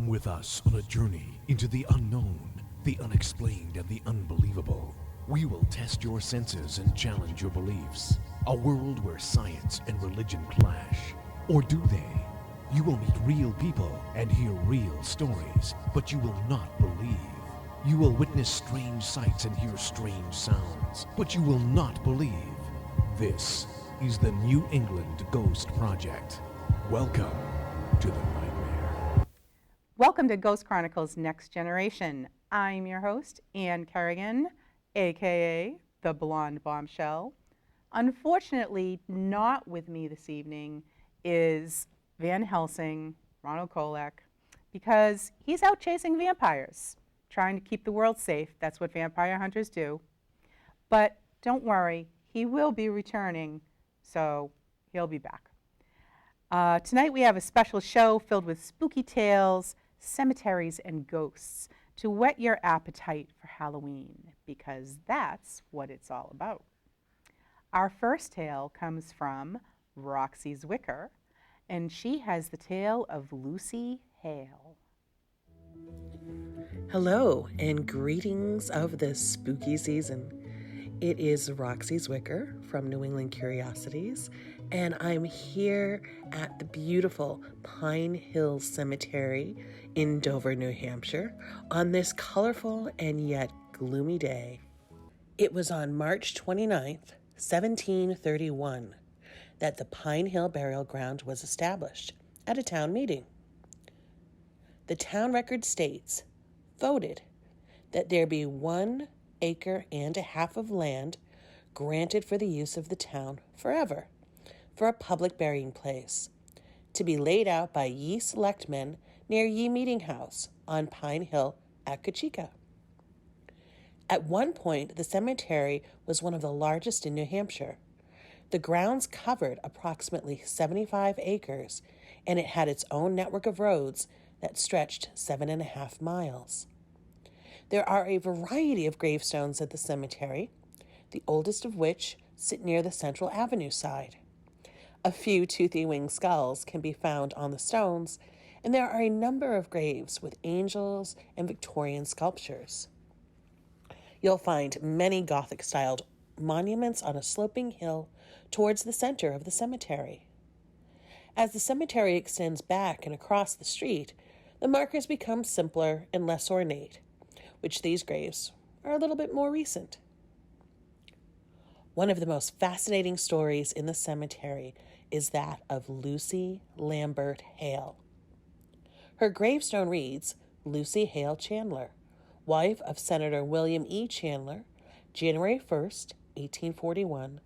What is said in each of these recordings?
Come with us on a journey into the unknown, the unexplained, and the unbelievable. We will test your senses and challenge your beliefs. A world where science and religion clash. Or do they? You will meet real people and hear real stories, but you will not believe. You will witness strange sights and hear strange sounds, but you will not believe. This is the New England Ghost Project. Welcome to the nightmare. Welcome to Ghost Chronicles Next Generation. I'm your host, Anne Kerrigan, aka the Blonde Bombshell. Unfortunately, not with me this evening is Van Helsing, Ronald Kolek, because he's out chasing vampires, trying to keep the world safe. That's what vampire hunters do. But don't worry, he will be returning, so he'll be back. Tonight we have a special show filled with spooky tales, cemeteries, and ghosts to whet your appetite for Halloween, because that's what it's all about. Our first tale comes from Roxy Zwicker, and she has the tale of Lucy Hale. Hello, and greetings of this spooky season. It is Roxy Zwicker from New England Curiosities, and I'm here at the beautiful Pine Hill Cemetery in Dover, New Hampshire, on this colorful and yet gloomy day. It was on March 29th, 1731, that the Pine Hill Burial Ground was established at a town meeting. The town record states, voted that there be 1 acre and a half of land granted for the use of the town forever for a public burying place, to be laid out by ye selectmen near ye meeting house on Pine Hill at Kachika. At one point, the cemetery was one of the largest in New Hampshire. The grounds covered approximately 75 acres, and it had its own network of roads that stretched 7.5 miles. There are a variety of gravestones at the cemetery, the oldest of which sit near the Central Avenue side. A few toothy-winged skulls can be found on the stones, and there are a number of graves with angels and Victorian sculptures. You'll find many Gothic-styled monuments on a sloping hill towards the center of the cemetery. As the cemetery extends back and across the street, the markers become simpler and less ornate, which these graves are a little bit more recent. One of the most fascinating stories in the cemetery is that of Lucy Lambert Hale. Her gravestone reads, Lucy Hale Chandler, wife of Senator William E. Chandler, January 1st, 1841,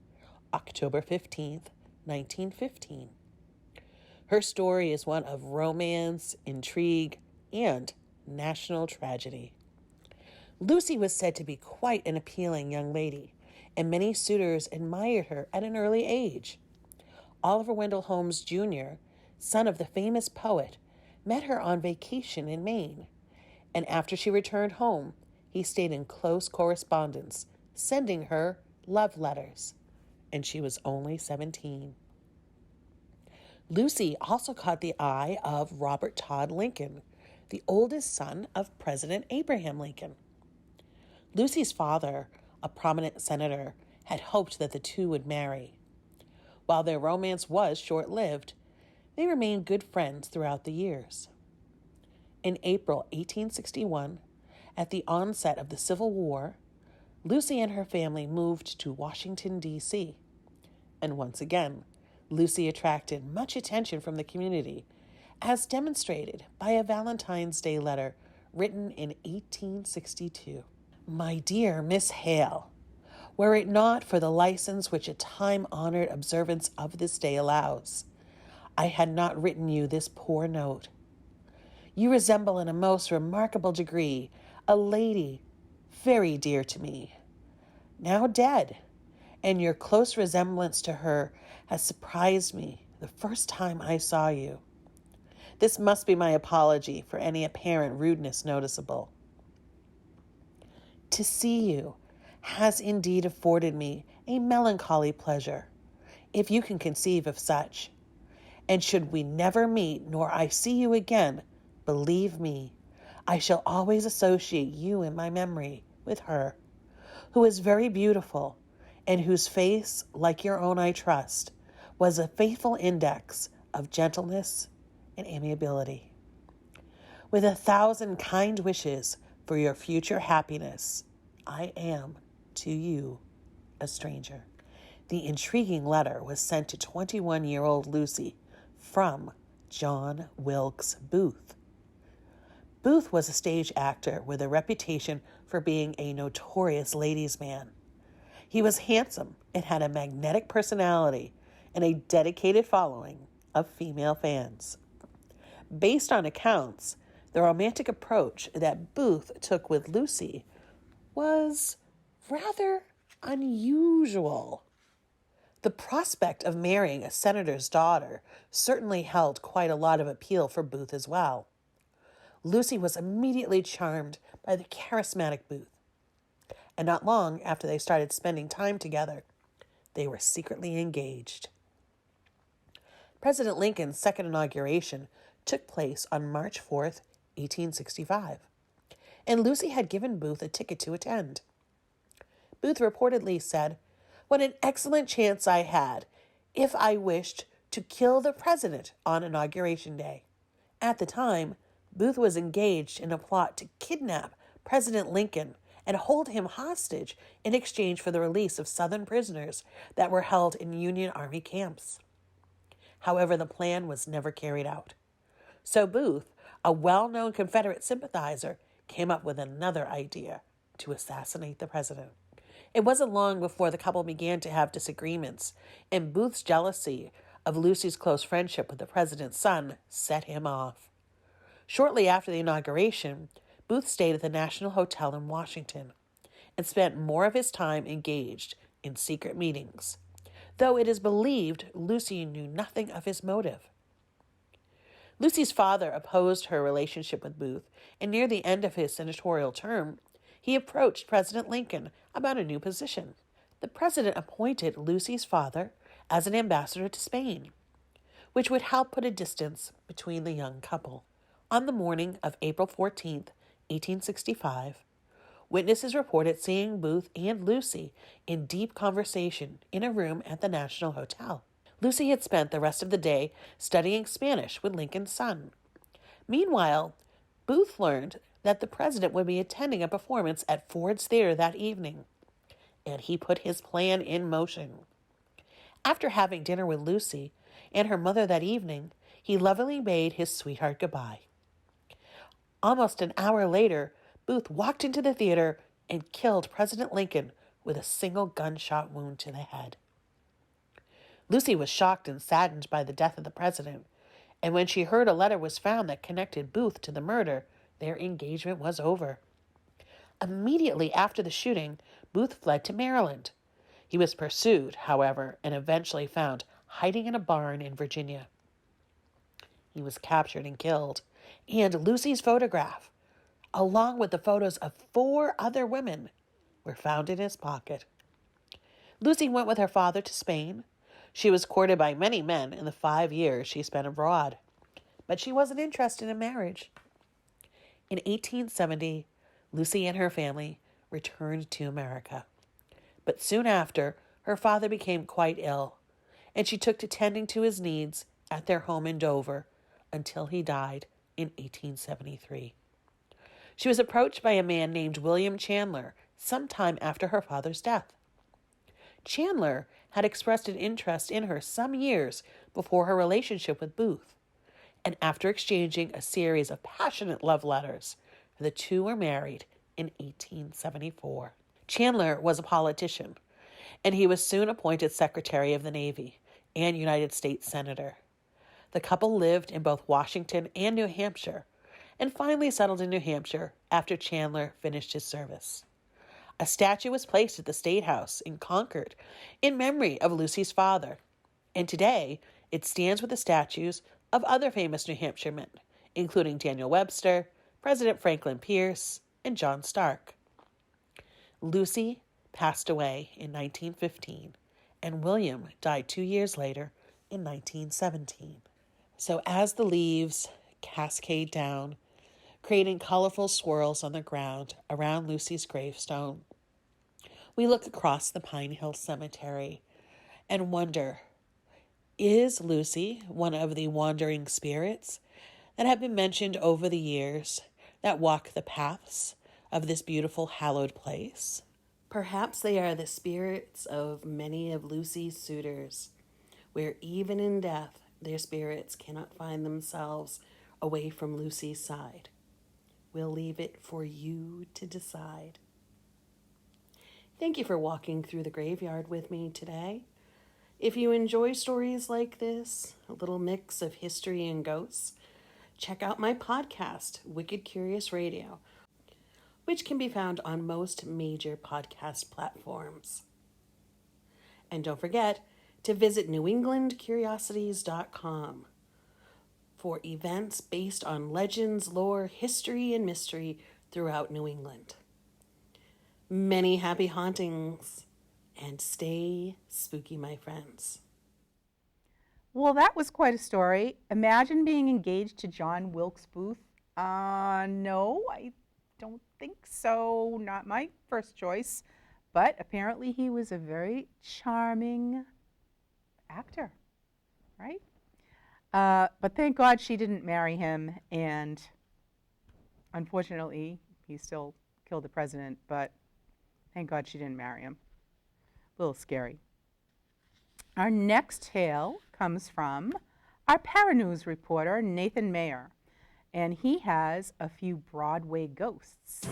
October 15th, 1915. Her story is one of romance, intrigue, and national tragedy. Lucy was said to be quite an appealing young lady, and many suitors admired her at an early age. Oliver Wendell Holmes, Jr., son of the famous poet, met her on vacation in Maine, and after she returned home, he stayed in close correspondence, sending her love letters, and she was only 17. Lucy also caught the eye of Robert Todd Lincoln, the oldest son of President Abraham Lincoln. Lucy's father, a prominent senator, had hoped that the two would marry. While their romance was short-lived, they remained good friends throughout the years. In April 1861, at the onset of the Civil War, Lucy and her family moved to Washington, D.C. And once again, Lucy attracted much attention from the community, as demonstrated by a Valentine's Day letter written in 1862. My dear Miss Hale, were it not for the license which a time-honored observance of this day allows, I had not written you this poor note. You resemble in a most remarkable degree a lady very dear to me, now dead, and your close resemblance to her has surprised me the first time I saw you. This must be my apology for any apparent rudeness noticeable. To see you has indeed afforded me a melancholy pleasure, if you can conceive of such. And should we never meet, nor I see you again, Believe me, I shall always associate you in my memory with her, who is very beautiful, and whose face, like your own I trust, was a faithful index of gentleness and amiability. With 1,000 kind wishes for your future happiness, I am, to you, a stranger. The intriguing letter was sent to 21-year-old Lucy from John Wilkes Booth. Booth was a stage actor with a reputation for being a notorious ladies' man. He was handsome and had a magnetic personality and a dedicated following of female fans. Based on accounts, the romantic approach that Booth took with Lucy was rather unusual. The prospect of marrying a senator's daughter certainly held quite a lot of appeal for Booth as well. Lucy was immediately charmed by the charismatic Booth, and not long after they started spending time together, they were secretly engaged. President Lincoln's second inauguration took place on March 4th, 1865, and Lucy had given Booth a ticket to attend. Booth reportedly said, "What an excellent chance I had if I wished to kill the president on Inauguration Day." At the time, Booth was engaged in a plot to kidnap President Lincoln and hold him hostage in exchange for the release of Southern prisoners that were held in Union Army camps. However, the plan was never carried out. So Booth, a well-known Confederate sympathizer, came up with another idea to assassinate the president. It wasn't long before the couple began to have disagreements, and Booth's jealousy of Lucy's close friendship with the president's son set him off. Shortly after the inauguration, Booth stayed at the National Hotel in Washington and spent more of his time engaged in secret meetings, though it is believed Lucy knew nothing of his motive. Lucy's father opposed her relationship with Booth, and near the end of his senatorial term, he approached President Lincoln about a new position. The president appointed Lucy's father as an ambassador to Spain, which would help put a distance between the young couple. On the morning of April 14th, 1865, witnesses reported seeing Booth and Lucy in deep conversation in a room at the National Hotel. Lucy had spent the rest of the day studying Spanish with Lincoln's son. Meanwhile, Booth learned that the president would be attending a performance at Ford's Theater that evening, and he put his plan in motion. After having dinner with Lucy and her mother that evening, he lovingly bade his sweetheart goodbye. Almost an hour later, Booth walked into the theater and killed President Lincoln with a single gunshot wound to the head. Lucy was shocked and saddened by the death of the president, and when she heard a letter was found that connected Booth to the murder, their engagement was over. Immediately after the shooting, Booth fled to Maryland. He was pursued, however, and eventually found hiding in a barn in Virginia. He was captured and killed, and Lucy's photograph, along with the photos of 4 other women, were found in his pocket. Lucy went with her father to Spain. She was courted by many men in the 5 years she spent abroad, but she wasn't interested in marriage. In 1870, Lucy and her family returned to America. But soon after, her father became quite ill, and she took to tending to his needs at their home in Dover until he died in 1873. She was approached by a man named William Chandler sometime after her father's death. Chandler had expressed an interest in her some years before her relationship with Booth, and after exchanging a series of passionate love letters, the two were married in 1874. Chandler was a politician, and he was soon appointed Secretary of the Navy and United States Senator. The couple lived in both Washington and New Hampshire, and finally settled in New Hampshire after Chandler finished his service. A statue was placed at the State House in Concord in memory of Lucy's father, and today it stands with the statues of other famous New Hampshire men, including Daniel Webster, President Franklin Pierce, and John Stark. Lucy passed away in 1915, and William died 2 years later in 1917. So as the leaves cascade down, creating colorful swirls on the ground around Lucy's gravestone. We look across the Pine Hill Cemetery and wonder, is Lucy one of the wandering spirits that have been mentioned over the years that walk the paths of this beautiful hallowed place? Perhaps they are the spirits of many of Lucy's suitors, where even in death their spirits cannot find themselves away from Lucy's side. We'll leave it for you to decide. Thank you for walking through the graveyard with me today. If you enjoy stories like this, a little mix of history and ghosts, check out my podcast, Wicked Curious Radio, which can be found on most major podcast platforms. And don't forget to visit newenglandcuriosities.com for events based on legends, lore, history, and mystery throughout New England. Many happy hauntings, and stay spooky, my friends. Well, that was quite a story. Imagine being engaged to John Wilkes Booth. No, I don't think so. Not my first choice. But apparently he was a very charming actor, right? But thank God she didn't marry him. And unfortunately, he still killed the president. But thank God she didn't marry him. A little scary. Our next tale comes from our Paranews reporter, Nathan Mayer, and he has a few Broadway ghosts.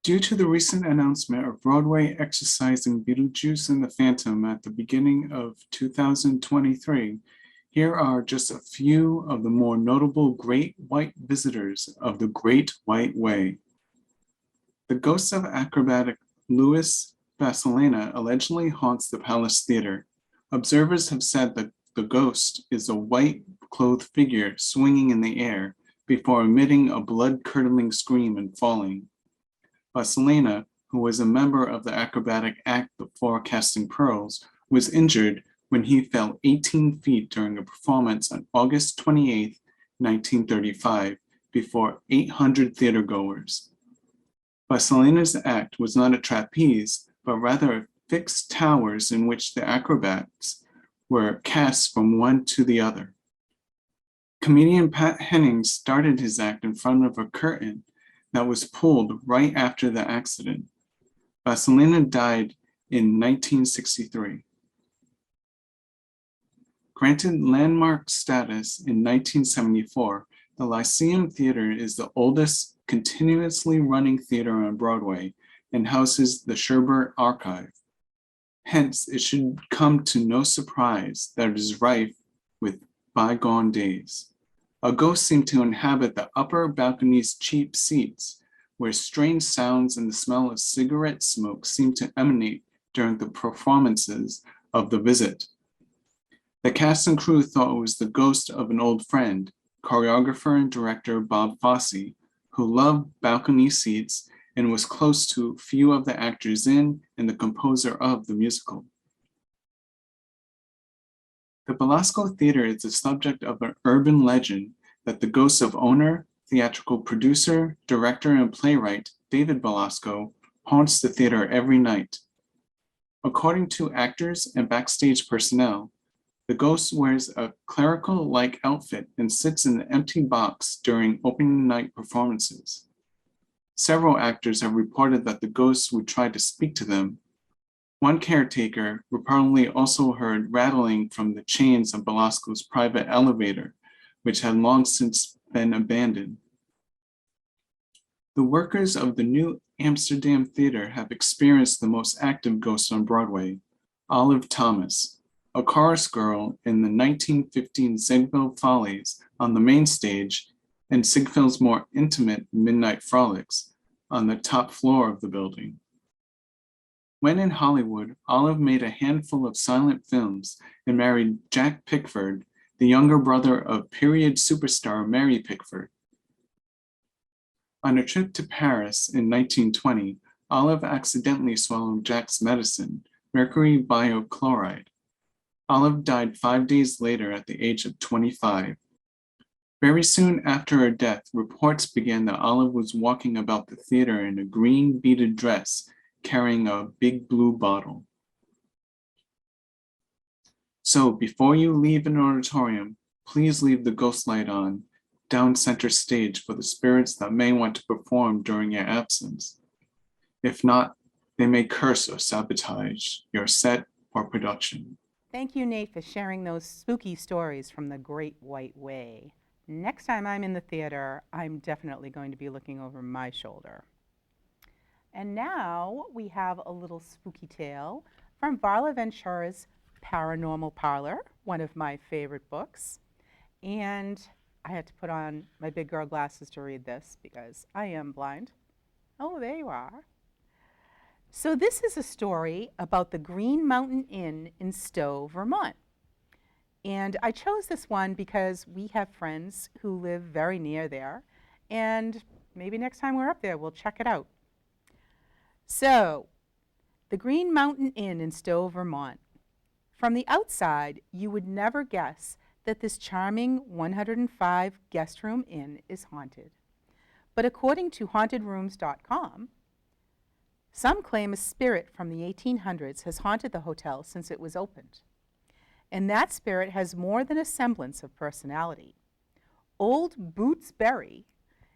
Due to the recent announcement of Broadway exercising Beetlejuice and the Phantom at the beginning of 2023, here are just a few of the more notable great white visitors of the Great White Way. The ghost of acrobatic Louis Vasilena allegedly haunts the Palace Theater. Observers have said that the ghost is a white-clothed figure swinging in the air before emitting a blood-curdling scream and falling. Vasilena, who was a member of the acrobatic act The Forecasting Pearls, was injured when he fell 18 feet during a performance on August 28, 1935, before 800 theatergoers. Vasilena's act was not a trapeze, but rather fixed towers in which the acrobats were cast from one to the other. Comedian Pat Hennings started his act in front of a curtain that was pulled right after the accident. Vasilena died in 1963. Granted landmark status in 1974, the Lyceum Theater is the oldest continuously running theater on Broadway and houses the Sherbert Archive. Hence, it should come to no surprise that it is rife with bygone days. A ghost seemed to inhabit the upper balcony's cheap seats, where strange sounds and the smell of cigarette smoke seemed to emanate during the performances of The Visit. The cast and crew thought it was the ghost of an old friend, choreographer and director Bob Fosse, who loved balcony seats and was close to few of the actors in and the composer of the musical. The Belasco Theater is the subject of an urban legend that the ghost of owner, theatrical producer, director, and playwright David Belasco haunts the theater every night. According to actors and backstage personnel, the ghost wears a clerical-like outfit and sits in an empty box during opening night performances. Several actors have reported that the ghost would try to speak to them. One caretaker reportedly also heard rattling from the chains of Belasco's private elevator, which had long since been abandoned. The workers of the New Amsterdam Theater have experienced the most active ghost on Broadway, Olive Thomas, a chorus girl in the 1915 Ziegfeld Follies on the main stage and Ziegfeld's more intimate Midnight Frolics on the top floor of the building. When in Hollywood, Olive made a handful of silent films and married Jack Pickford, the younger brother of period superstar Mary Pickford. On a trip to Paris in 1920, Olive accidentally swallowed Jack's medicine, mercury biochloride. Olive died 5 days later at the age of 25. Very soon after her death, reports began that Olive was walking about the theater in a green beaded dress, carrying a big blue bottle. So before you leave an auditorium, please leave the ghost light on, down center stage for the spirits that may want to perform during your absence. If not, they may curse or sabotage your set or production. Thank you, Nate, for sharing those spooky stories from the Great White Way. Next time I'm in the theater, I'm definitely going to be looking over my shoulder. And now we have a little spooky tale from Varla Ventura's Paranormal Parlor, one of my favorite books. And I had to put on my big girl glasses to read this because I am blind. Oh, there you are. So this is a story about the Green Mountain Inn in Stowe, Vermont. And I chose this one because we have friends who live very near there, and maybe next time we're up there, we'll check it out. So, the Green Mountain Inn in Stowe, Vermont. From the outside, you would never guess that this charming 105 guest room inn is haunted. But according to hauntedrooms.com, some claim a spirit from the 1800s has haunted the hotel since it was opened. And that spirit has more than a semblance of personality. Old Boots Berry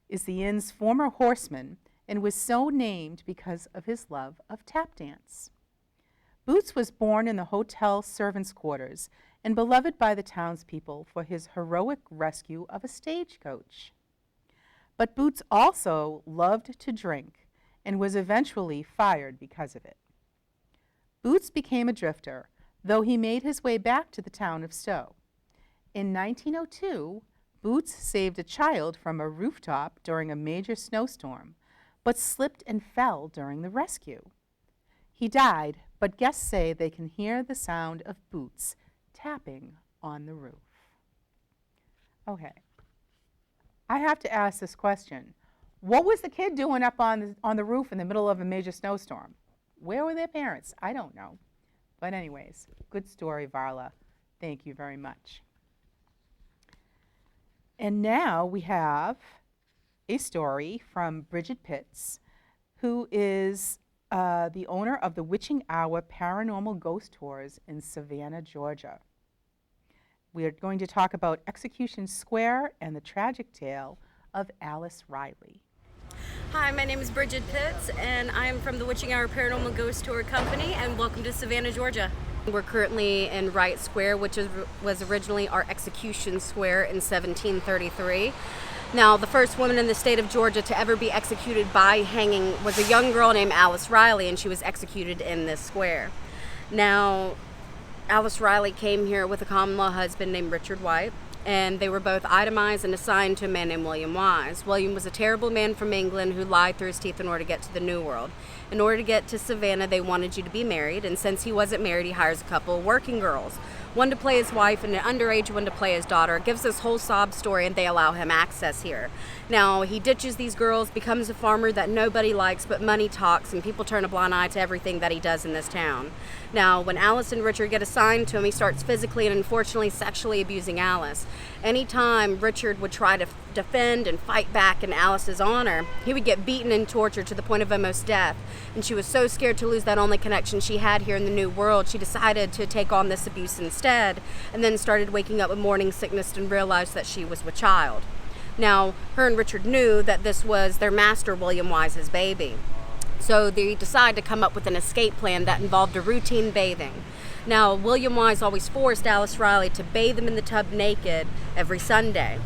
is the inn's former horseman and was so named because of his love of tap dance. Boots was born in the hotel servants' quarters and beloved by the townspeople for his heroic rescue of a stagecoach. But Boots also loved to drink and was eventually fired because of it. Boots became a drifter, though he made his way back to the town of Stowe. In 1902, Boots saved a child from a rooftop during a major snowstorm, but slipped and fell during the rescue. He died, but guests say they can hear the sound of boots tapping on the roof. Okay, I have to ask this question. What was the kid doing up on the roof in the middle of a major snowstorm? Where were their parents? I don't know. But anyways, good story, Varla. Thank you very much. And now we have a story from Bridget Pitts, who is the owner of the Witching Hour Paranormal Ghost Tours in Savannah, Georgia. We are going to talk about Execution Square and the tragic tale of Alice Riley. Hi, my name is Bridget Pitts, and I am from the Witching Hour Paranormal Ghost Tour Company, and welcome to Savannah, Georgia. We're currently in Wright Square, which was originally our Execution Square in 1733. Now, the first woman in the state of Georgia to ever be executed by hanging was a young girl named Alice Riley, and she was executed in this square. Now, Alice Riley came here with a common law husband named Richard White, and they were both itemized and assigned to a man named William Wise. William was a terrible man from England who lied through his teeth in order to get to the New World. In order to get to Savannah, they wanted you to be married, and since he wasn't married, he hires a couple of working girls. One to play his wife and an underage one to play his daughter. It gives this whole sob story, and they allow him access here. Now, he ditches these girls, becomes a farmer that nobody likes, but money talks, and people turn a blind eye to everything that he does in this town. Now, when Alice and Richard get assigned to him, he starts physically and unfortunately sexually abusing Alice. Anytime Richard would try to defend and fight back in Alice's honor, he would get beaten and tortured to the point of almost death. And she was so scared to lose that only connection she had here in the New World, she decided to take on this abuse instead, and then started waking up with morning sickness and realized that she was with child. Now, her and Richard knew that this was their master, William Wise's baby. So they decided to come up with an escape plan that involved a routine bathing. Now, William Wise always forced Alice Riley to bathe him in the tub naked every Sunday.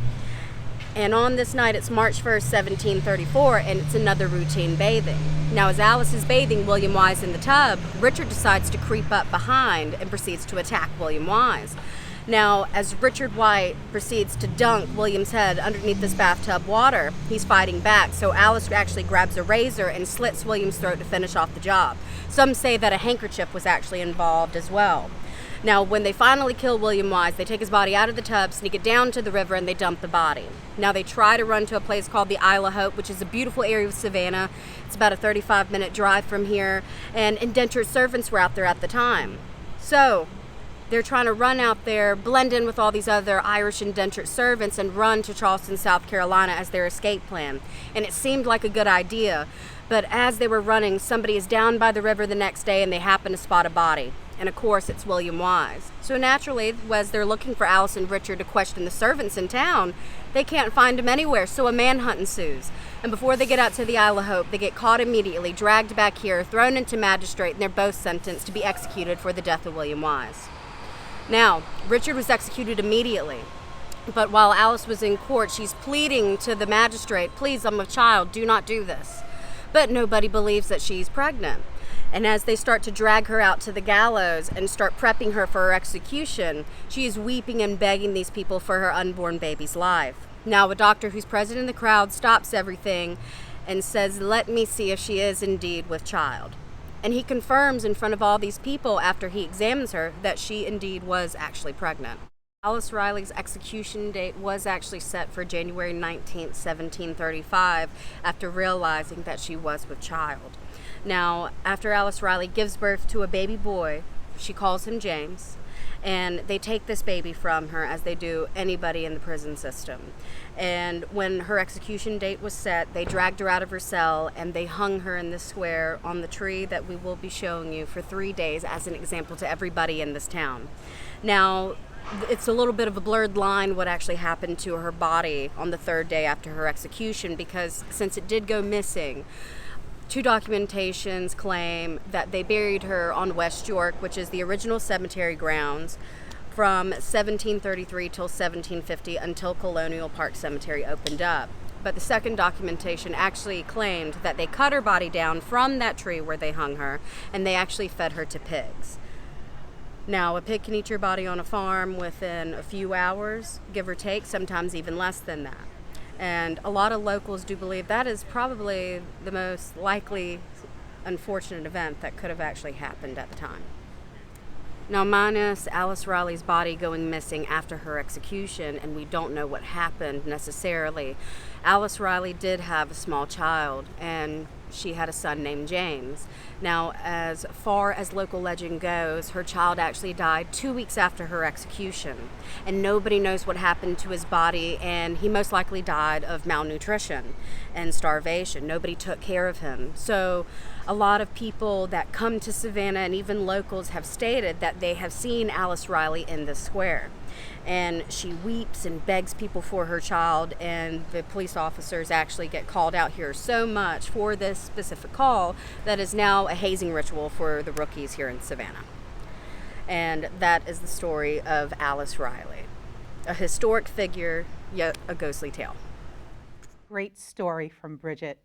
And on this night, it's March 1st, 1734, and it's another routine bathing. Now, as Alice is bathing William Wise in the tub, Richard decides to creep up behind and proceeds to attack William Wise. Now, as Richard White proceeds to dunk William's head underneath this bathtub water, he's fighting back. So Alice actually grabs a razor and slits William's throat to finish off the job. Some say that a handkerchief was actually involved as well. Now, when they finally kill William Wise, they take his body out of the tub, sneak it down to the river, and they dump the body. Now, they try to run to a place called the Isle of Hope, which is a beautiful area of Savannah. It's about a 35-minute drive from here, and indentured servants were out there at the time. So they're trying to run out there, blend in with all these other Irish indentured servants, and run to Charleston, South Carolina as their escape plan. And it seemed like a good idea, but as they were running, somebody is down by the river the next day, and they happen to spot a body. And of course, it's William Wise. So naturally, as they're looking for Alice and Richard to question the servants in town, they can't find them anywhere, so a manhunt ensues. And before they get out to the Isle of Hope, they get caught immediately, dragged back here, thrown into magistrate, and they're both sentenced to be executed for the death of William Wise. Now, Richard was executed immediately. But while Alice was in court, she's pleading to the magistrate, "Please, I'm a child, do not do this." But nobody believes that she's pregnant. And as they start to drag her out to the gallows and start prepping her for her execution, she is weeping and begging these people for her unborn baby's life. Now, a doctor who's present in the crowd stops everything and says, "Let me see if she is indeed with child." And he confirms in front of all these people after he examines her that she indeed was actually pregnant. Alice Riley's execution date was actually set for January 19th, 1735, after realizing that she was with child. Now, after Alice Riley gives birth to a baby boy, she calls him James, and they take this baby from her as they do anybody in the prison system. And when her execution date was set, they dragged her out of her cell and they hung her in the square on the tree that we will be showing you for 3 days as an example to everybody in this town. Now, it's a little bit of a blurred line what actually happened to her body on the 3rd day after her execution, because since it did go missing, 2 documentations claim that they buried her on West York, which is the original cemetery grounds, from 1733 till 1750 until Colonial Park Cemetery opened up. But the second documentation actually claimed that they cut her body down from that tree where they hung her, and they actually fed her to pigs. Now, a pig can eat your body on a farm within a few hours, give or take, sometimes even less than that. And a lot of locals do believe that is probably the most likely unfortunate event that could have actually happened at the time. Now, minus Alice Riley's body going missing after her execution, and we don't know what happened necessarily, Alice Riley did have a small child, and she had a son named James. Now, as far as local legend goes, her child actually died 2 weeks after her execution, and nobody knows what happened to his body, and he most likely died of malnutrition and starvation. Nobody took care of him. So a lot of people that come to Savannah, and even locals, have stated that they have seen Alice Riley in the square. And she weeps and begs people for her child, and the police officers actually get called out here so much for this specific call that is now a hazing ritual for the rookies here in Savannah. And that is the story of Alice Riley, a historic figure, yet a ghostly tale. Great story from Bridget.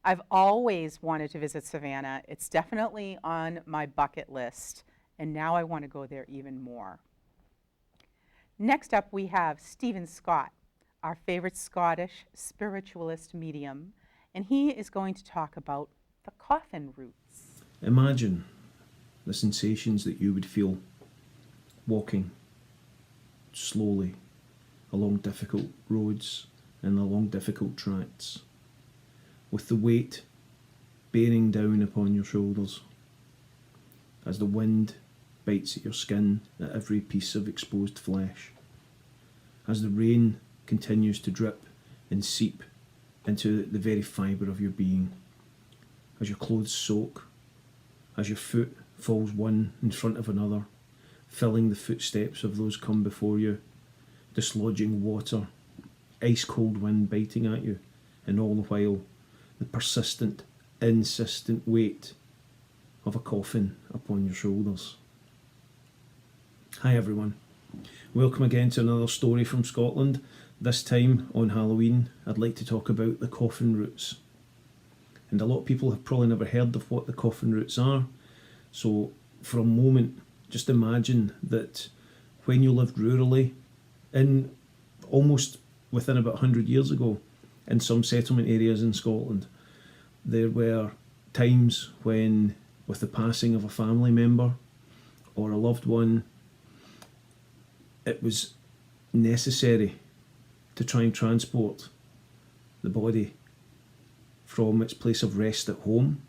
I've always wanted to visit Savannah. It's definitely on my bucket list, and now I want to go there even more. Next up, we have Stephen Scott, our favorite Scottish spiritualist medium, and he is going to talk about the coffin roots. Imagine the sensations that you would feel walking slowly along difficult roads and along difficult tracts, with the weight bearing down upon your shoulders as the wind bites at your skin at every piece of exposed flesh, as the rain continues to drip and seep into the very fibre of your being, as your clothes soak, as your foot falls one in front of another, filling the footsteps of those come before you, dislodging water, ice cold wind biting at you, and all the while the persistent, insistent weight of a coffin upon your shoulders. Hi everyone, welcome again to another story from Scotland. This time on Halloween I'd like to talk about the coffin roots. And a lot of people have probably never heard of what the coffin roots are, so for a moment just imagine that when you lived rurally, in almost within about 100 years ago, in some settlement areas in Scotland, there were times when, with the passing of a family member or a loved one, it was necessary to try and transport the body from its place of rest at home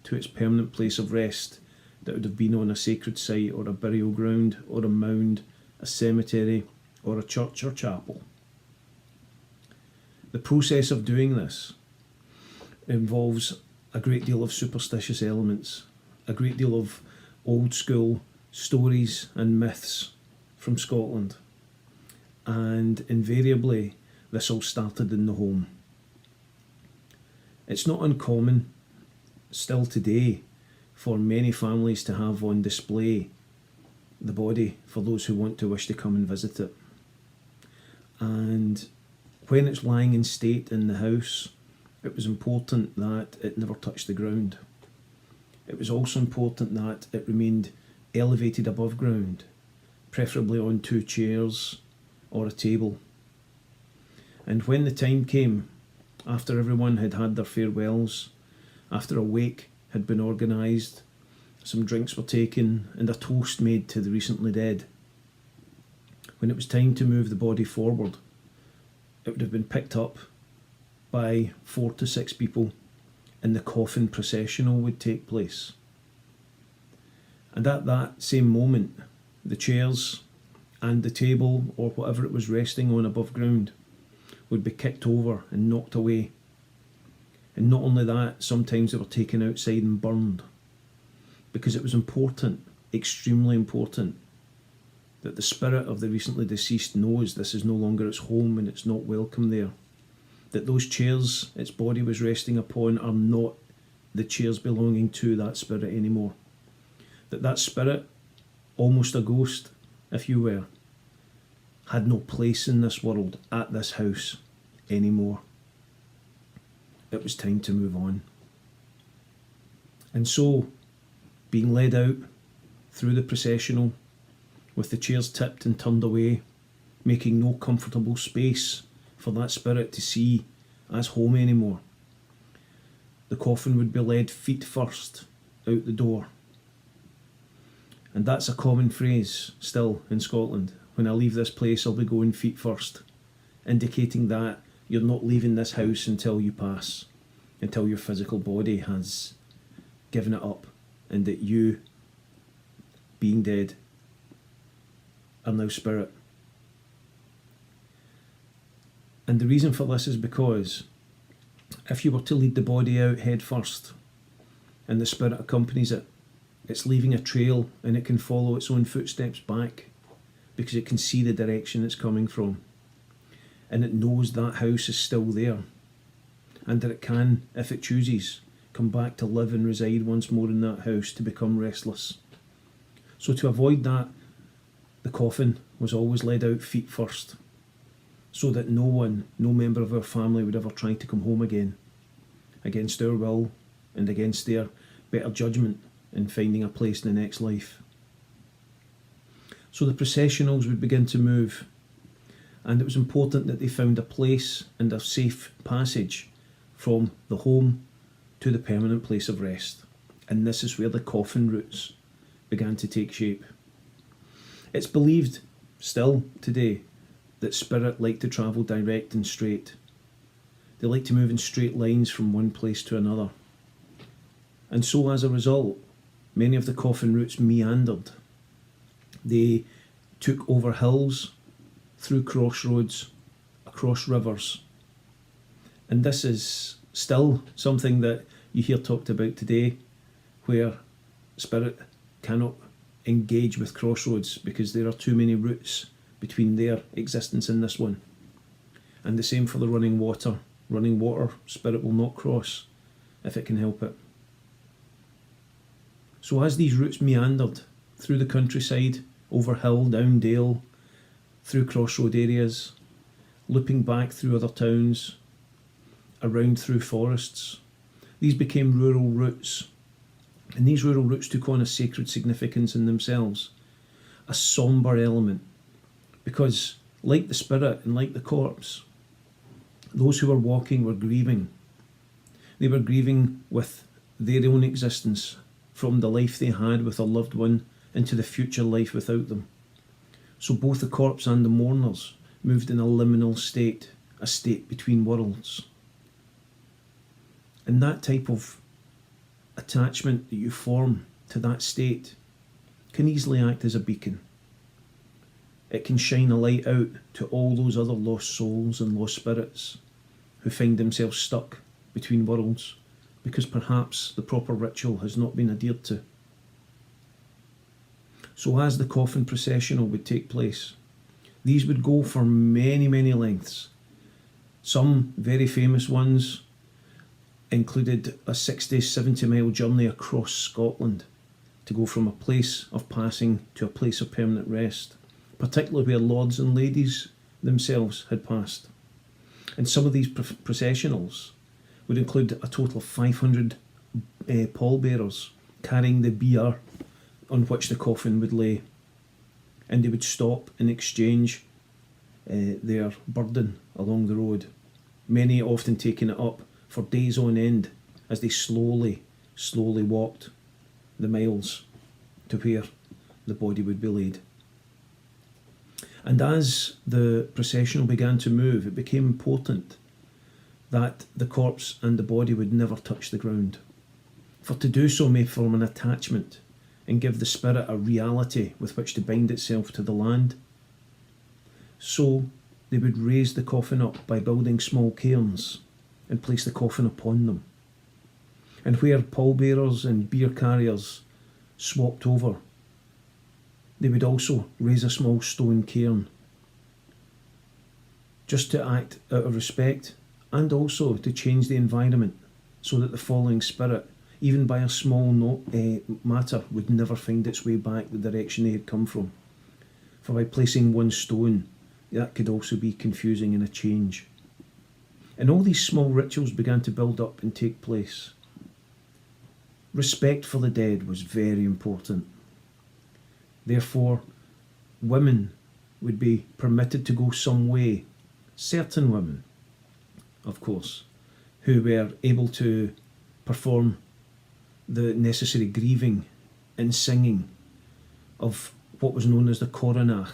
to its permanent place of rest that would have been on a sacred site or a burial ground or a mound, a cemetery or a church or chapel. The process of doing this involves a great deal of superstitious elements, a great deal of old school stories and myths from Scotland, and invariably this all started in the home. It's not uncommon still today for many families to have on display the body for those who want to wish to come and visit it. And when it's lying in state in the house, it was important that it never touched the ground. It was also important that it remained elevated above ground, preferably on 2 chairs or a table. And when the time came, after everyone had had their farewells, after a wake had been organised, some drinks were taken and a toast made to the recently dead, when it was time to move the body forward, it would have been picked up by 4 to 6 people and the coffin processional would take place. And at that same moment, the chairs and the table or whatever it was resting on above ground would be kicked over and knocked away. And not only that, sometimes they were taken outside and burned, because it was important, extremely important, that the spirit of the recently deceased knows this is no longer its home and it's not welcome there. That those chairs its body was resting upon are not the chairs belonging to that spirit anymore. That spirit, almost a ghost, if you were, had no place in this world, at this house, anymore. It was time to move on. And so, being led out through the processional, with the chairs tipped and turned away, making no comfortable space for that spirit to see as home anymore, the coffin would be led feet first out the door. And that's a common phrase still in Scotland. When I leave this place, I'll be going feet first, indicating that you're not leaving this house until you pass, until your physical body has given it up, and that you, being dead, are now spirit. And the reason for this is because if you were to lead the body out head first and the spirit accompanies it, it's leaving a trail and it can follow its own footsteps back because it can see the direction it's coming from. And it knows that house is still there and that it can, if it chooses, come back to live and reside once more in that house, to become restless. So to avoid that, the coffin was always led out feet first, so that no member of our family would ever try to come home again, against our will and against their better judgment in finding a place in the next life. So the processionals would begin to move, and it was important that they found a place and a safe passage from the home to the permanent place of rest. And this is where the coffin routes began to take shape. It's believed still today that spirit like to travel direct and straight. They like to move in straight lines from one place to another. And so as a result, many of the coffin routes meandered. They took over hills, through crossroads, across rivers. And this is still something that you hear talked about today, where spirit cannot engage with crossroads because there are too many routes between their existence and this one. And the same for the running water. Running water, spirit will not cross if it can help it. So as these routes meandered through the countryside, over hill, down dale, through crossroad areas, looping back through other towns, around through forests, these became rural routes. And these rural routes took on a sacred significance in themselves, a sombre element Because, like the spirit and like the corpse, those who were walking were grieving. They were grieving with their own existence, from the life they had with a loved one into the future life without them. So both the corpse and the mourners moved in a liminal state, a state between worlds. And that type of attachment that you form to that state can easily act as a beacon. It can shine a light out to all those other lost souls and lost spirits who find themselves stuck between worlds because perhaps the proper ritual has not been adhered to. So as the coffin processional would take place, these would go for many, many lengths. Some very famous ones included a 60, 70-mile journey across Scotland to go from a place of passing to a place of permanent rest, particularly where lords and ladies themselves had passed. And some of these processionals would include a total of 500 pallbearers carrying the bier on which the coffin would lay. And they would stop and exchange their burden along the road, many often taking it up for days on end as they slowly walked the miles to where the body would be laid. And as the processional began to move, it became important that the corpse and the body would never touch the ground. For to do so may form an attachment and give the spirit a reality with which to bind itself to the land. So they would raise the coffin up by building small cairns and place the coffin upon them. And where pallbearers and bier carriers swapped over, they would also raise a small stone cairn, just to act out of respect and also to change the environment so that the falling spirit, even by a small matter, would never find its way back the direction they had come from. For by placing one stone, that could also be confusing and a change. And all these small rituals began to build up and take place. Respect for the dead was very important. Therefore, women would be permitted to go some way. Certain women, of course, who were able to perform the necessary grieving and singing of what was known as the coronach,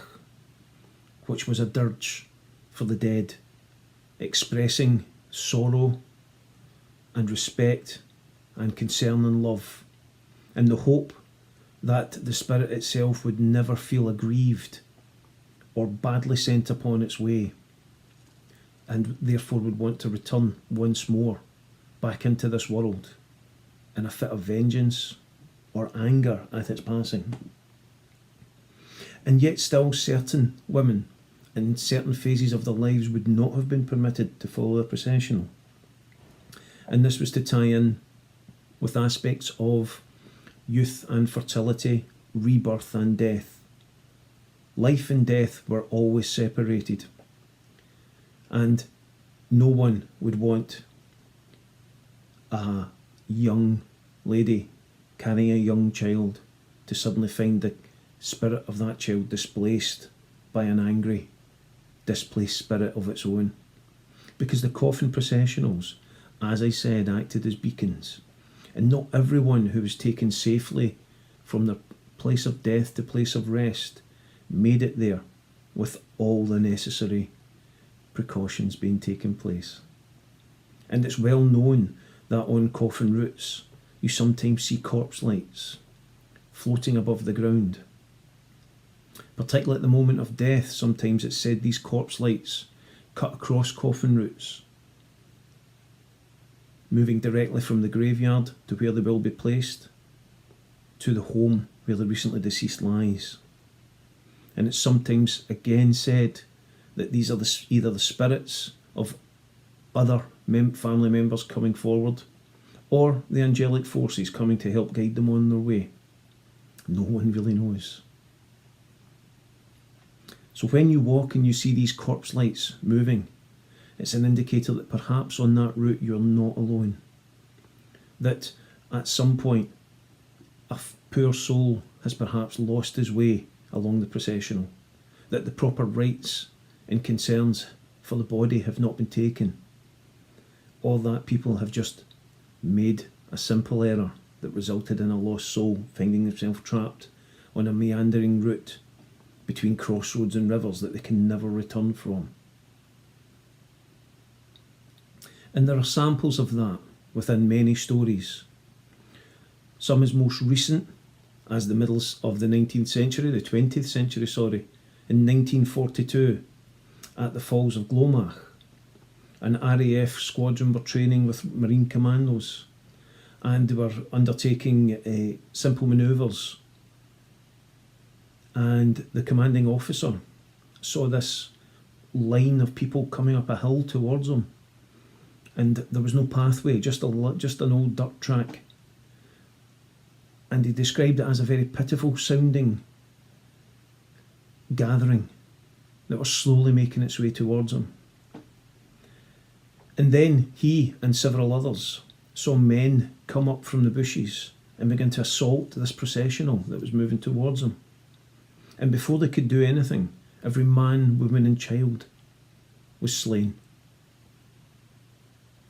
which was a dirge for the dead, expressing sorrow and respect and concern and love, and the hope that the spirit itself would never feel aggrieved or badly sent upon its way, and therefore would want to return once more back into this world in a fit of vengeance or anger at its passing. And yet still certain women in certain phases of their lives would not have been permitted to follow the processional. And this was to tie in with aspects of youth and fertility, rebirth and death. Life and death were always separated, and no one would want a young lady carrying a young child to suddenly find the spirit of that child displaced by an angry, displaced spirit of its own. Because the coffin processionals, as I said, acted as beacons, and not everyone who was taken safely from their place of death to place of rest made it there with all the necessary precautions being taken place. And it's well known that on coffin routes you sometimes see corpse lights floating above the ground. Particularly at the moment of death, sometimes it's said these corpse lights cut across coffin routes, moving directly from the graveyard to where they will be placed to the home where the recently deceased lies. And it's sometimes again said that these are either the spirits of other family members coming forward, or the angelic forces coming to help guide them on their way. No one really knows. So when you walk and you see these corpse lights moving, it's an indicator that perhaps on that route you're not alone. That at some point a poor soul has perhaps lost his way along the processional. that the proper rights and concerns for the body have not been taken, or that people have just made a simple error that resulted in a lost soul finding themselves trapped on a meandering route between crossroads and rivers that they can never return from. And there are samples of that within many stories. Some as most recent as the middle of the 19th century, the 20th century, in 1942 at the Falls of Glomach. An RAF squadron were training with Marine commandos, and they were undertaking simple manoeuvres. And the commanding officer saw this line of people coming up a hill towards him, and there was no pathway, just an old dirt track. And he described it as a very pitiful sounding gathering that was slowly making its way towards him. And then he and several others saw men come up from the bushes and begin to assault this processional that was moving towards them. And before they could do anything, every man, woman and child was slain,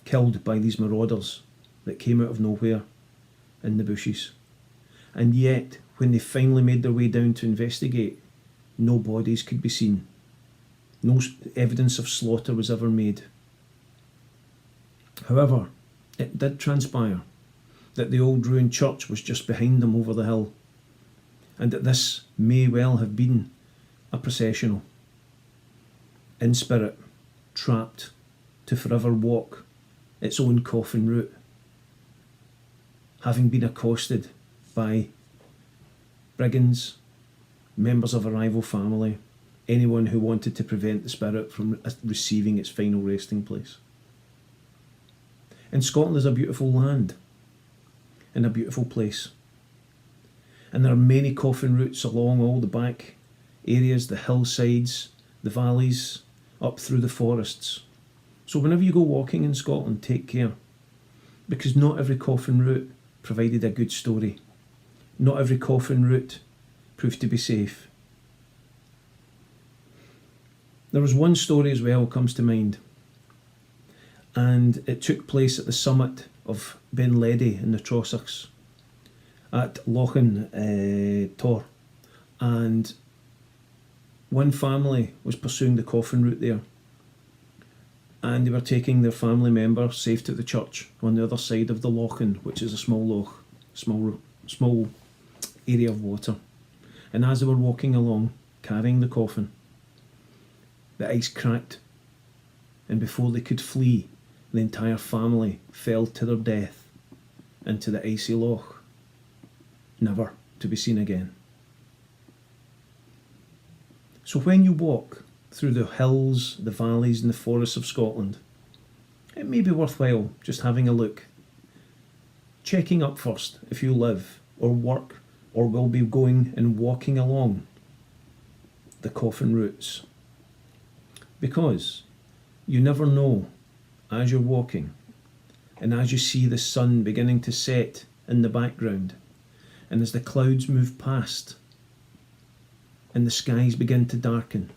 killed by these marauders that came out of nowhere in the bushes. And yet, when they finally made their way down to investigate, no bodies could be seen. No evidence of slaughter was ever made. However, it did transpire that the old ruined church was just behind them over the hill, and that this may well have been a processional in spirit, trapped to forever walk its own coffin route, having been accosted by brigands, members of a rival family, anyone who wanted to prevent the spirit from receiving its final resting place. And Scotland is a beautiful land and a beautiful place. And there are many coffin routes along all the back areas, the hillsides, the valleys, up through the forests. So whenever you go walking in Scotland, take care, because not every coffin route provided a good story. Not every coffin route proved to be safe. There was one story as well comes to mind, and it took place at the summit of Ben Ledi in the Trossachs at Lochan Tor, and one family was pursuing the coffin route there, and they were taking their family member safe to the church on the other side of the Lochan, which is a small loch, small area of water. And as they were walking along, carrying the coffin, the ice cracked, and before they could flee, the entire family fell to their death into the icy loch, never to be seen again. So when you walk through the hills, the valleys and the forests of Scotland, it may be worthwhile just having a look, checking up first if you live or work or will be going and walking along the coffin routes. Because you never know as you're walking, and as you see the sun beginning to set in the background, and as the clouds move past, and the skies begin to darken,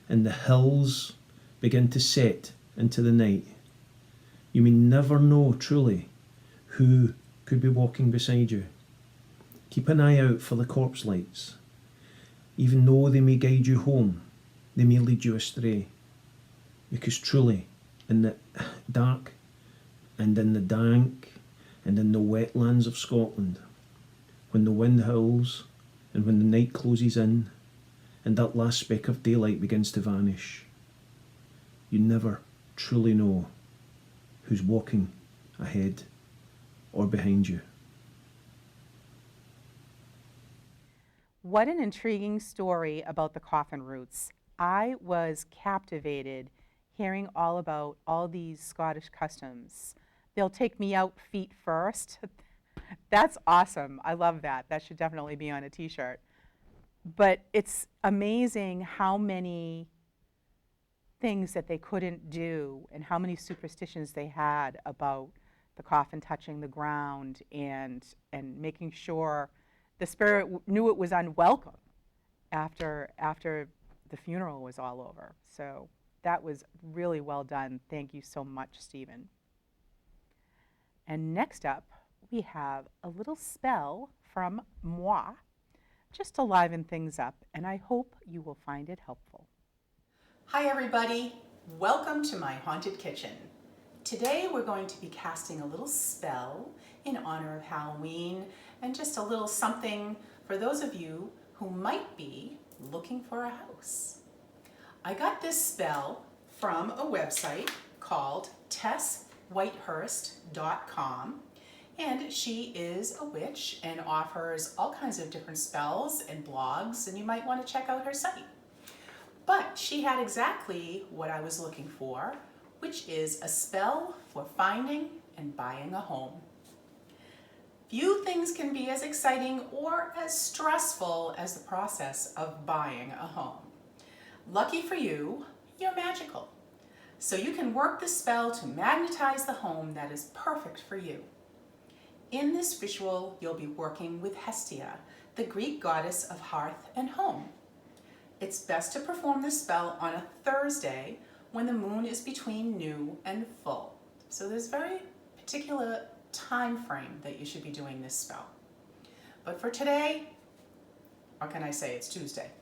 and the hills begin to set into the night, you may never know truly who could be walking beside you. Keep an eye out for the corpse lights. Even though they may guide you home, they may lead you astray. Because truly, in the dark and in the dank and in the wetlands of Scotland, when the wind howls and when the night closes in and that last speck of daylight begins to vanish, you never truly know who's walking ahead or behind you. What an intriguing story about the coffin routes. I was captivated hearing all about all these Scottish customs. They'll take me out feet first. That's awesome. I love that. That should definitely be on a t-shirt. But it's amazing how many things that they couldn't do and how many superstitions they had about the coffin touching the ground and making sure the spirit knew it was unwelcome after the funeral was all over. So that was really well done. Thank you so much, Stephen. And next up, we have a little spell from moi, just to liven things up, and I hope you will find it helpful. Hi everybody, welcome to my haunted kitchen. Today we're going to be casting a little spell in honor of Halloween and just a little something for those of you who might be looking for a house. I got this spell from a website called tesswhitehurst.com, and she is a witch and offers all kinds of different spells and blogs, and you might want to check out her site. But she had exactly what I was looking for, which is a spell for finding and buying a home. Few things can be as exciting or as stressful as the process of buying a home. Lucky for you, you're magical. So you can work the spell to magnetize the home that is perfect for you. In this ritual, you'll be working with Hestia, the Greek goddess of hearth and home. It's best to perform this spell on a Thursday when the moon is between new and full. So there's a very particular time frame that you should be doing this spell. But for today, what can I say? It's Tuesday.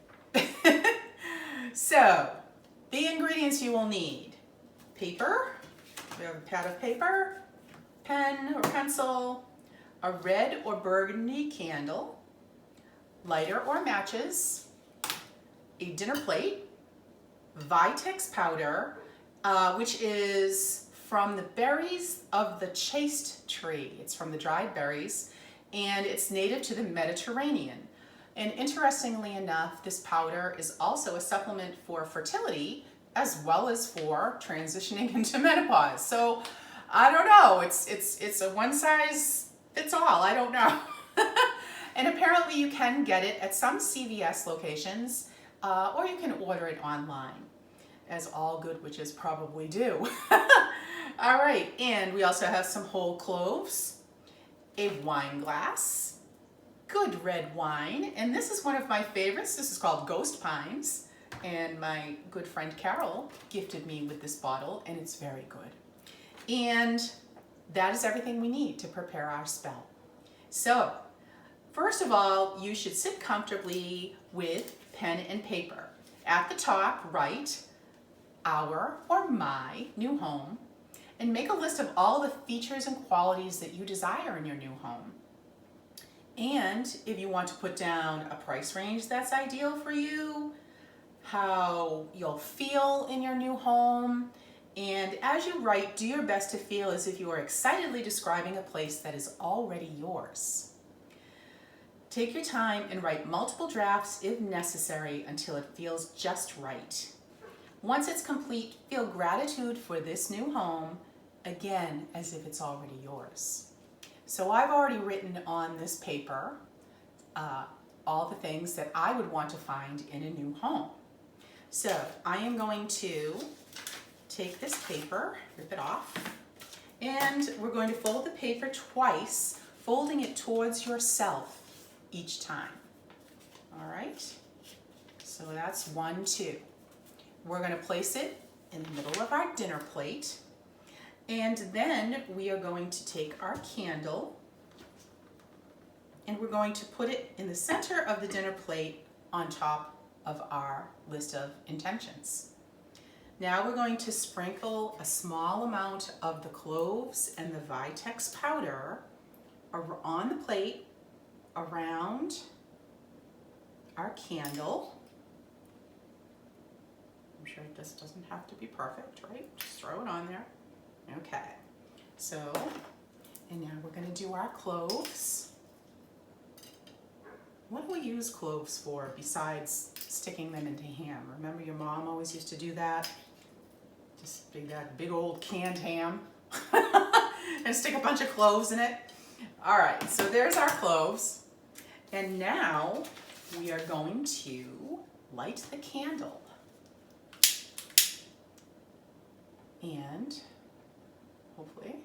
So, the ingredients you will need: paper, we have a pad of paper, pen or pencil, a red or burgundy candle, lighter or matches, a dinner plate, Vitex powder, which is from the berries of the chaste tree. It's from the dried berries, and it's native to the Mediterranean. And interestingly enough, this powder is also a supplement for fertility as well as for transitioning into menopause. So I don't know, it's a one size fits all, I don't know. And apparently you can get it at some CVS locations, or you can order it online, as all good witches probably do. All right, and we also have some whole cloves, a wine glass, good red wine, and this is one of my favorites. This is called Ghost Pines, and my good friend Carol gifted me with this bottle, and it's very good. And that is everything we need to prepare our spell. So, first of all, you should sit comfortably with pen and paper. At the top, write our or my new home, and make a list of all the features and qualities that you desire in your new home. And if you want to put down a price range that's ideal for you, how you'll feel in your new home, and as you write, do your best to feel as if you are excitedly describing a place that is already yours. Take your time and write multiple drafts if necessary until it feels just right. Once it's complete, feel gratitude for this new home, again, as if it's already yours. So I've already written on this paper all the things that I would want to find in a new home. So I am going to take this paper, rip it off, and we're going to fold the paper twice, folding it towards yourself each time. All right, so that's 1, 2. We're going to place it in the middle of our dinner plate, and then we are going to take our candle and we're going to put it in the center of the dinner plate on top of our list of intentions. Now we're going to sprinkle a small amount of the cloves and the Vitex powder on the plate around our candle. I'm sure this doesn't have to be perfect, right? Just throw it on there. Okay, so, and now we're going to do our cloves. What do we use cloves for besides sticking them into ham? Remember your mom always used to do that? Just that big old canned ham and stick a bunch of cloves in it. All right, so there's our cloves. And now we are going to light the candle. And hopefully,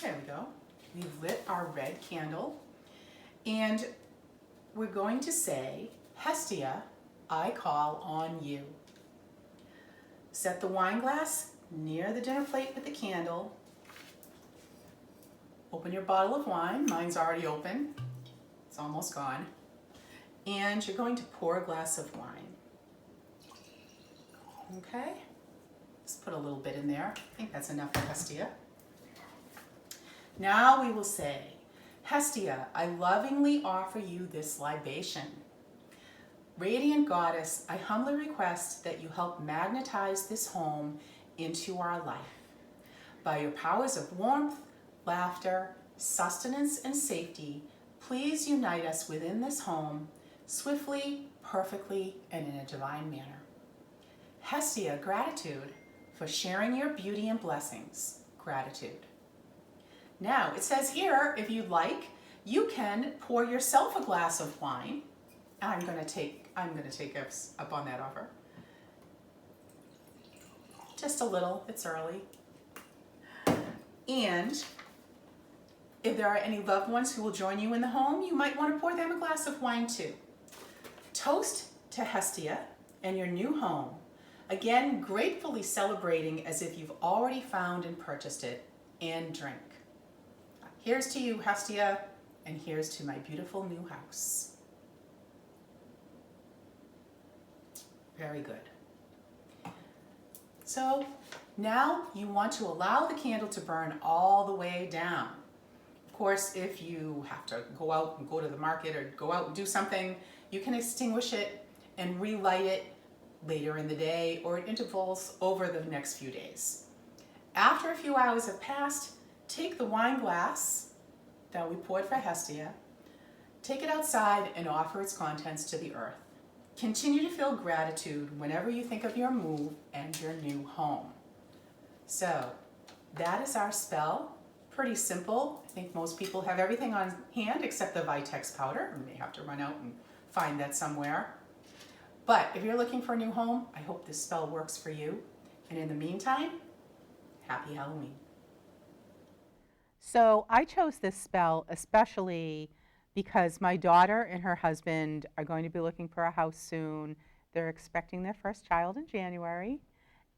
there we go. We've lit our red candle, and we're going to say, Hestia, I call on you. Set the wine glass near the dinner plate with the candle. Open your bottle of wine. Mine's already open. It's almost gone. And you're going to pour a glass of wine. Okay? Just put a little bit in there. I think that's enough for Hestia. Now we will say, Hestia, I lovingly offer you this libation. Radiant Goddess, I humbly request that you help magnetize this home into our life. By your powers of warmth, laughter, sustenance, and safety, please unite us within this home, swiftly, perfectly, and in a divine manner. Hestia, gratitude for sharing your beauty and blessings. Gratitude. Now, it says here, if you'd like, you can pour yourself a glass of wine. I'm going to take us up on that offer. Just a little, it's early. And if there are any loved ones who will join you in the home, you might want to pour them a glass of wine too. Toast to Hestia and your new home. Again, gratefully celebrating as if you've already found and purchased it, and drink. Here's to you, Hestia, and here's to my beautiful new house. Very good. So now you want to allow the candle to burn all the way down. Of course, if you have to go out and go to the market or go out and do something, you can extinguish it and relight it later in the day or at intervals over the next few days. After a few hours have passed, take the wine glass that we poured for Hestia, take it outside and offer its contents to the earth. Continue to feel gratitude whenever you think of your move and your new home. So that is our spell. Pretty simple. I think most people have everything on hand except the Vitex powder. We may have to run out and find that somewhere. But if you're looking for a new home, I hope this spell works for you. And in the meantime, happy Halloween. So I chose this spell especially because my daughter and her husband are going to be looking for a house soon. They're expecting their first child in January,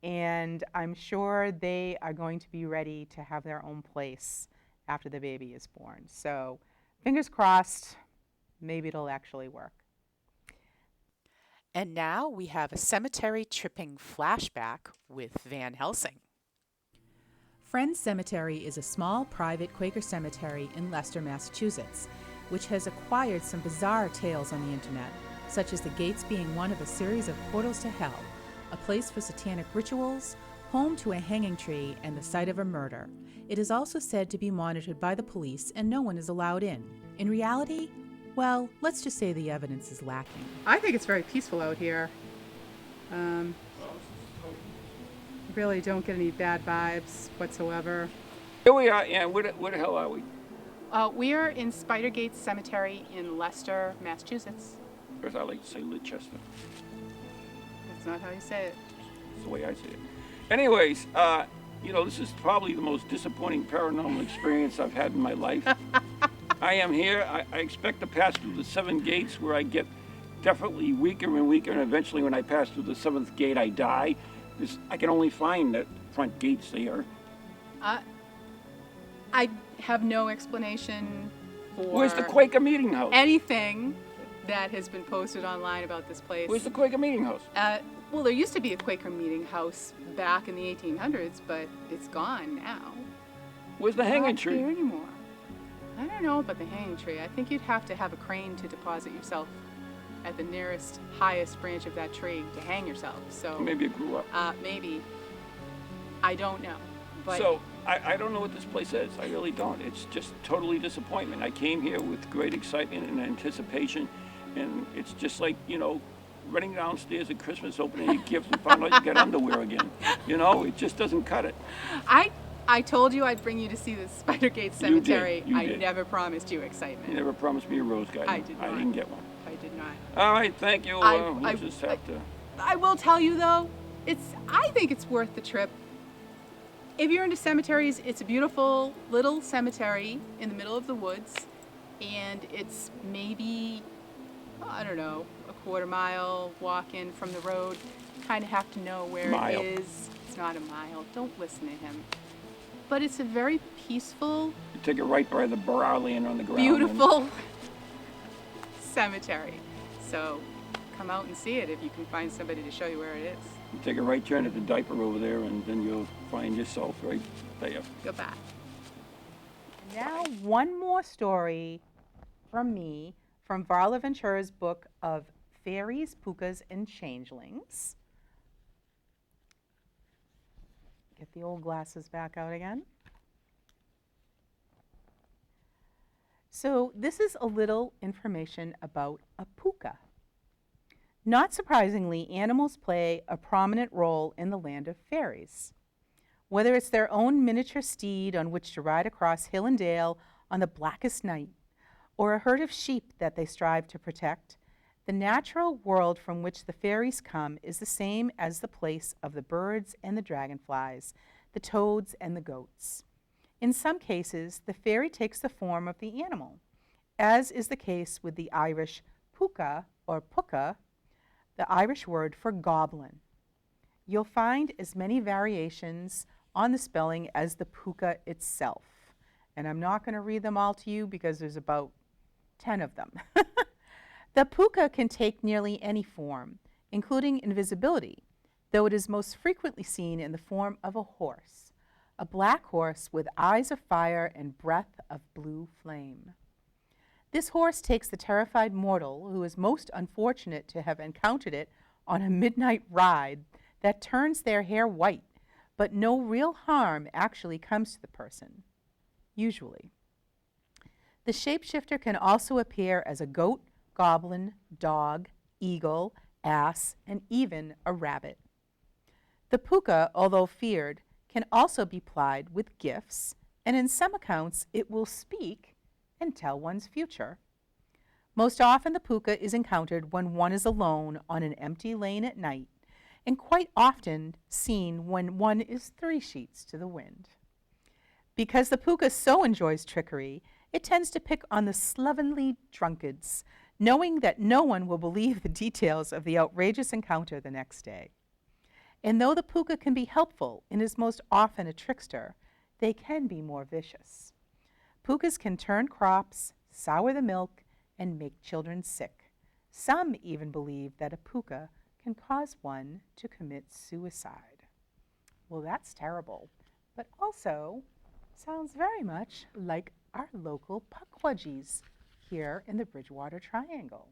and I'm sure they are going to be ready to have their own place after the baby is born. So fingers crossed, maybe it'll actually work. And now we have a cemetery tripping flashback with Van Helsing. Friends Cemetery is a small private Quaker cemetery in Leicester, Massachusetts, which has acquired some bizarre tales on the internet, such as the gates being one of a series of portals to hell, a place for satanic rituals, home to a hanging tree, and the site of a murder. It is also said to be monitored by the police and no one is allowed in. In reality, well, let's just say the evidence is lacking. I think it's very peaceful out here. Really don't get any bad vibes whatsoever. Here we are, Anne. Where the hell are we? We are in Spidergate Cemetery in Leicester, Massachusetts. First, I like to say Lichester. That's not how you say it. That's the way I say it. Anyways, this is probably the most disappointing paranormal experience I've had in my life. I am here. I expect to pass through the 7 gates where I get definitely weaker and weaker, and eventually when I pass through the 7th gate, I die. I can only find the front gates there. I have no explanation for Where's the Quaker Meeting House? anything that has been posted online about this place. Where's the Quaker Meeting House? Well, there used to be a Quaker Meeting House back in the 1800s, but it's gone now. Where's the hanging Not tree? here anymore. I don't know about the hanging tree. I think you'd have to have a crane to deposit yourself at the nearest, highest branch of that tree to hang yourself. So Maybe it grew up. maybe. I don't know. But So, I don't know what this place is. I really don't. It's just totally disappointment. I came here with great excitement and anticipation, and it's just like, running downstairs at Christmas, opening your gifts and found out you got underwear again. It just doesn't cut it. I told you I'd bring you to see the Spidergate Cemetery. You I did. never promised you excitement. You never promised me a rose garden. I did not. I didn't get one. I did not. All right, thank you. We'll just have to... I will tell you though, I think it's worth the trip. If you're into cemeteries, it's a beautiful little cemetery in the middle of the woods, and it's maybe I don't know, a quarter mile walk in from the road. Kind of have to know where Mile. it is. It's not a mile. Don't listen to him. But it's a very peaceful, You take it right by the bar laying on the ground. beautiful cemetery. So come out and see it if you can find somebody to show you where it is. You take a right turn at the diaper over there, and then you'll find yourself right there. Go back. Now, one more story from me from Varla Ventura's book of Fairies, Pukas, and Changelings. Get the old glasses back out again. So this is a little information about a puka. Not surprisingly, animals play a prominent role in the land of fairies. Whether it's their own miniature steed on which to ride across hill and dale on the blackest night, or a herd of sheep that they strive to protect, the natural world from which the fairies come is the same as the place of the birds and the dragonflies, the toads and the goats. In some cases, the fairy takes the form of the animal, as is the case with the Irish puka or puka, the Irish word for goblin. You'll find as many variations on the spelling as the puka itself. And I'm not going to read them all to you because there's about 10 of them. The puka can take nearly any form, including invisibility, though it is most frequently seen in the form of a horse, a black horse with eyes of fire and breath of blue flame. This horse takes the terrified mortal who is most unfortunate to have encountered it on a midnight ride that turns their hair white, but no real harm actually comes to the person, usually. The shapeshifter can also appear as a goat, goblin, dog, eagle, ass, and even a rabbit. The puka, although feared, can also be plied with gifts, and in some accounts it will speak and tell one's future. Most often the puka is encountered when one is alone on an empty lane at night, and quite often seen when one is 3 sheets to the wind. Because the puka so enjoys trickery, it tends to pick on the slovenly drunkards, knowing that no one will believe the details of the outrageous encounter the next day. And though the puka can be helpful and is most often a trickster, they can be more vicious. Pukas can turn crops, sour the milk, and make children sick. Some even believe that a puka can cause one to commit suicide. Well, that's terrible, but also sounds very much like our local pukwudgies here in the Bridgewater Triangle.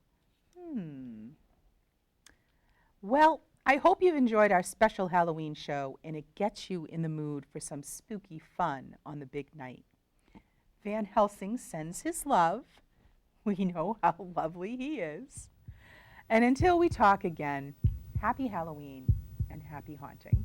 Well, I hope you've enjoyed our special Halloween show and it gets you in the mood for some spooky fun on the big night. Van Helsing sends his love. We know how lovely he is. And until we talk again, happy Halloween and happy haunting.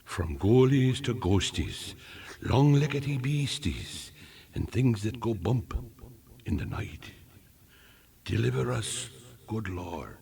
From ghoulies to ghosties, long-leggedy beasties, and things that go bump in the night. Deliver us, good Lord.